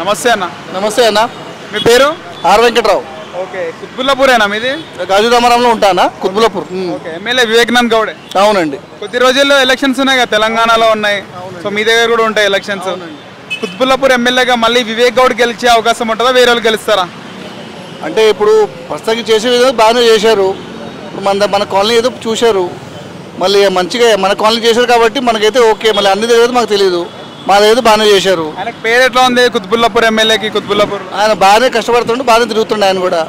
నమస్తే అన్న. నమస్తే అన్న. మీ పేరు? ఆర్ వెంకట్రావు. ఓకే, కుత్బుల్లాపూరేనా మీది? గాజు రామారంలో ఉంటానా, కుత్బుల్లాపూర్. ఓకే, ఎమ్మెల్యే వివేకానంద్ గౌడే. అవునండి. కొద్ది రోజుల్లో ఎలక్షన్స్ ఉన్నాయి కదా, తెలంగాణలో ఉన్నాయి. సో మీ దగ్గర కూడా ఉంటాయి ఎలక్షన్స్. కుత్బుల్లాపూర్ ఎమ్మెల్యేగా మళ్ళీ వివేక్ గౌడ్ గెలిచే అవకాశం ఉంటుందా, వేరే వాళ్ళు గెలుస్తారా? అంటే ఇప్పుడు ప్రస్తుతానికి చేసే విధంగా బాగానే చేశారు. ఇప్పుడు మన కాలనీ ఏదో చూశారు, మళ్ళీ మంచిగా మన కాలనీ చేశారు కాబట్టి మనకైతే ఓకే. మళ్ళీ అన్ని దగ్గర మాకు తెలియదు, మాదేదో బాగానే చేశారు. ఆయనకు పేరు ఎట్లా ఉంది కుత్బుల్లాపూర్ ఎమ్మెల్యేకి? కుత్బుల్లాపూర్ ఆయన బాగానే కష్టపడుతుండే, బాగానే తిరుగుతుండే, ఆయన కూడా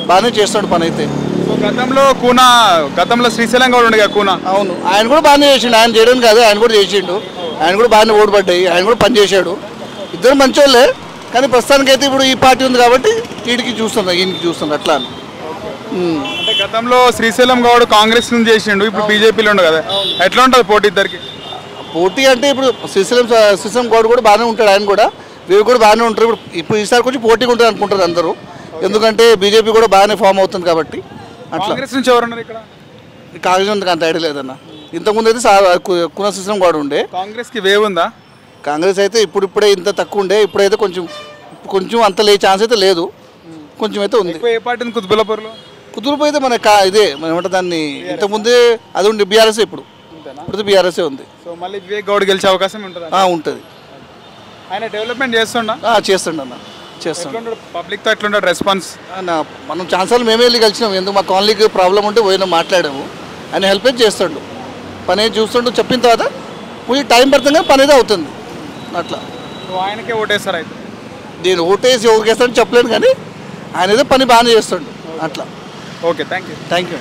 బాగానే చేస్తాడు పని అయితే. సో గతంలో శ్రీశైలం గౌడ్ ఉండే కూనా. అవును, ఆయన కూడా బాగానే చేసిండు. ఆయన చేయడం కాదు, ఆయన కూడా చేసిండు. ఆయన కూడా బాగానే ఓడిపడ్డాయి, ఆయన కూడా పని చేశాడు. ఇద్దరు మంచోళ్ళే, కానీ ప్రస్తుతానికైతే ఇప్పుడు ఈ పార్టీ ఉంది కాబట్టి వీటికి చూస్తున్నారు, ఈయనకి చూస్తున్నారు అట్లా అని. అంటే గతంలో శ్రీశైలం గౌడ్ కాంగ్రెస్ నుంచి చేసిండు, ఇప్పుడు బీజేపీలో ఉండు కదా, ఎట్లా ఉంటుంది పోటీ ఇద్దరికి? పోటీ అంటే ఇప్పుడు శ్రీశైలం గౌడ్ కూడా బాగానే ఉంటాడు, ఆయన కూడా వీరు కూడా బాగానే ఉంటారు. ఇప్పుడు ఈసారి కొంచెం పోటీగా ఉంటుంది అనుకుంటారు అందరూ, ఎందుకంటే బీజేపీ కూడా బాగానే ఫామ్ అవుతుంది కాబట్టి. అట్లా కాంగ్రెస్ నుంచి ఎవరున్నారు ఇక్కడ? కాంగ్రెస్ అంత ఐడియా లేదన్న. ఇంతకుముందు అయితే కున శ్రీశైలం గౌడ్ ఉండే. కాంగ్రెస్కి వేవ్ ఉందా? కాంగ్రెస్ అయితే ఇప్పుడే ఇంత తక్కువ ఉండే, ఇప్పుడైతే కొంచెం అంత ఛాన్స్ అయితే లేదు, కొంచెం అయితే ఉంది. ఏ పార్టీ ఉంది కుత్బుల్లాపూర్లో? కుదురుపు అయితే ఇదే మనం ఏమంటే దాన్ని ఇంతకుముందే అది ఉండి బీఆర్ఎస్, ఇప్పుడు బీఆర్ఎస్ ఉంది. సో మళ్ళీ వివేక్ గౌడ్ గెలిచే అవకాశం ఉంటుంది? ఉంటుంది. ఆయన డెవలప్మెంట్ చేస్తుండ చేస్తుండ అన్న, చేస్తుండ. పబ్లిక్తో ఎట్లుంటాడు రెస్పాన్స్? మనం ఛాన్సార్లు మేమే వెళ్ళి కలిసినాము, ఎందుకు మా కాలనీకి ప్రాబ్లం ఉంటే పోయినా మాట్లాడాము. ఆయన హెల్ప్ అయితే చేస్తుండు, పని అయితే చూస్తుండు. చెప్పిన తర్వాత కొంచెం టైం పడుతుంది కానీ పని అయితే అవుతుంది అట్లా. ఆయనకే ఓటేస్తారు అయితే? నేను ఓటేసి ఓకేస్తానని చెప్పలేను, కానీ ఆయన ఏదో పని బాగానే చేస్తుండు అట్లా. Okay, thank you.